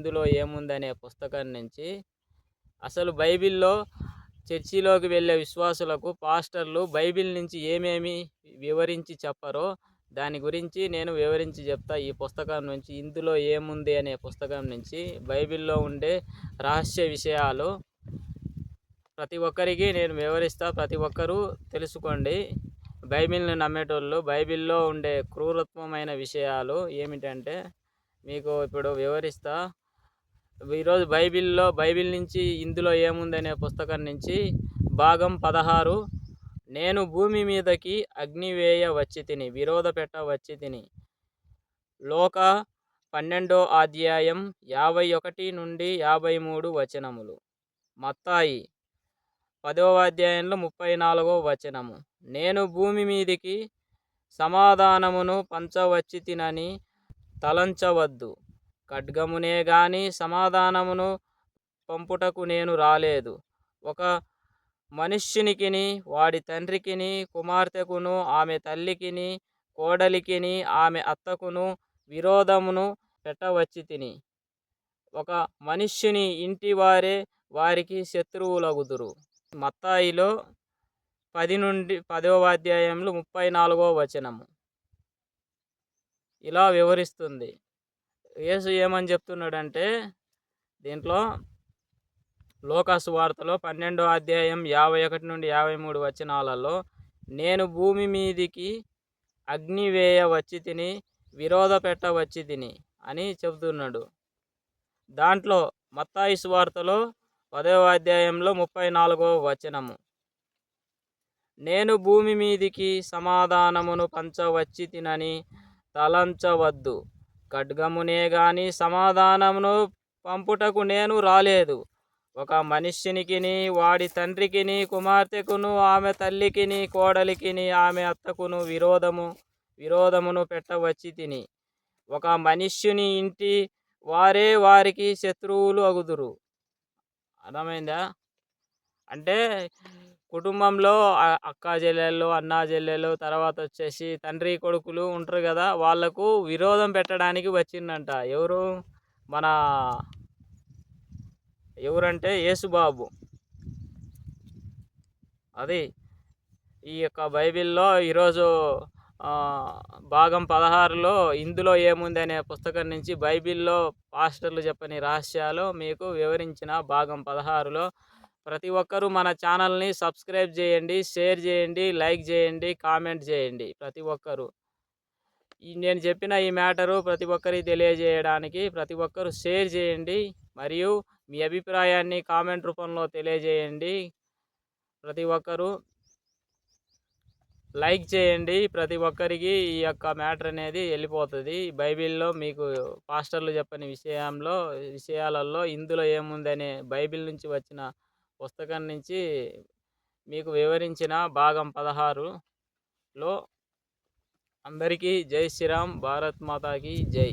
ఇందులో ఏముందనే పుస్తకం నుంచి అసలు బైబిల్‌లో చర్చిలోకి వెళ్ళే విశ్వాసులకు పాస్టర్లు బైబిల్ నుంచి ఏమేమి వివరించి చెప్పరో దాని గురించి నేను వివరించి చెప్తా ఈ పుస్తకం నుంచి. ఇందులో ఏముంది అనే పుస్తకం నుంచి బైబిల్‌లో ఉండే రహస్య విషయాలు ప్రతి ఒక్కరికి నేను వివరిస్తా. ప్రతి ఒక్కరూ తెలుసుకోండి. బైబిల్‌ని నమ్మేటోళ్ళు బైబిల్‌లో ఉండే క్రూరత్వమైన విషయాలు ఏమిటంటే మీకు ఇప్పుడు వివరిస్తా. ఈరోజు బైబిల్ నుంచి ఇందులో ఏముందనే పుస్తకం నుంచి భాగం 16 నేను భూమి మీదకి అగ్నివేయ వచ్చితిని విరోధపెట్ట వచ్చితిని. లోక 12వ అధ్యాయం 51 నుండి 53 వచనములు. మత్తాయి 10వ అధ్యాయంలో 34వ వచనము. నేను భూమి మీదికి సమాధానమును పంచవచ్చితినని తలంచవద్దు. ఖడ్గమునే గాని సమాధానమును పంపుటకు నేను రాలేదు. ఒక మనుష్యునికిని వాడి తండ్రికిని కుమార్తెకును ఆమె తల్లికిని కోడలికిని ఆమె అత్తకును విరోధమును పెట్టవచ్చితిని. ఒక మనుష్యుని ఇంటి వారే వారికి శత్రువులగుదురు. మత్తాయిలో 10వ అధ్యాయంలో 34వ వచనము ఇలా వివరిస్తుంది. యేసు ఏమని చెప్తున్నాడంటే దీంట్లో లూకా సువార్తలో 12వ అధ్యాయం 51 నుండి 53 వచనాలలో నేను భూమి మీదికి అగ్నివేయ వచ్చితిని విరోధ పెట్ట వచ్చితిని అని చెబుతున్నాడు. దాంట్లో మత్తాయి సువార్తలో 10వ అధ్యాయంలో 34వ వచనము నేను భూమి మీదికి సమాధానమును పంచవచ్చితినని తలంచవద్దు. ఖడ్గమునే గాని సమాధానమును పంపుటకు నేను రాలేదు. ఒక మనుష్యునికిని వాడి తండ్రికిని కుమార్తెకును ఆమె తల్లికిని కోడలికిని ఆమె అత్తకును విరోధమును పెట్టవచ్చితిని. ఒక మనుష్యుని ఇంటి వారే వారికి శత్రువులు అగుదురు. అర్థమైందా? అంటే కుటుంబంలో అక్క చెల్లెళ్ళు అన్నా చెల్లెళ్ళు తర్వాత వచ్చేసి తండ్రి కొడుకులు ఉంటారు కదా, వాళ్లకు విరోధం పెట్టడానికి వచ్చిందంట. ఎవరంటే యేసుబాబు. అది ఈ యొక్క బైబిల్లో ఈరోజు భాగం 16లో ఇందులో ఏముంది అనే పుస్తకం నుంచి బైబిల్లో పాస్టర్లు చెప్పని రహస్యాలు మీకు వివరించిన భాగం 16లో ప్రతి ఒక్కరూ మన ఛానల్ని సబ్స్క్రైబ్ చేయండి, షేర్ చేయండి, లైక్ చేయండి, కామెంట్ చేయండి. ప్రతి ఒక్కరూ నేను చెప్పిన ఈ మ్యాటరు ప్రతి ఒక్కరికి తెలియజేయడానికి ప్రతి ఒక్కరూ షేర్ చేయండి మరియు మీ అభిప్రాయాన్ని కామెంట్ రూపంలో తెలియజేయండి. ప్రతి ఒక్కరూ లైక్ చేయండి. ప్రతి ఒక్కరికి ఈ యొక్క మ్యాటర్ అనేది వెళ్ళిపోతుంది. బైబిల్లో మీకు పాస్టర్లు చెప్పని విషయాలలో ఇందులో ఏముందనే బైబిల్ నుంచి వచ్చిన పుస్తకం నుంచి మీకు వివరించిన భాగం 16లో అందరికీ జై శ్రీరామ్, భారత్ మాతాకి జై.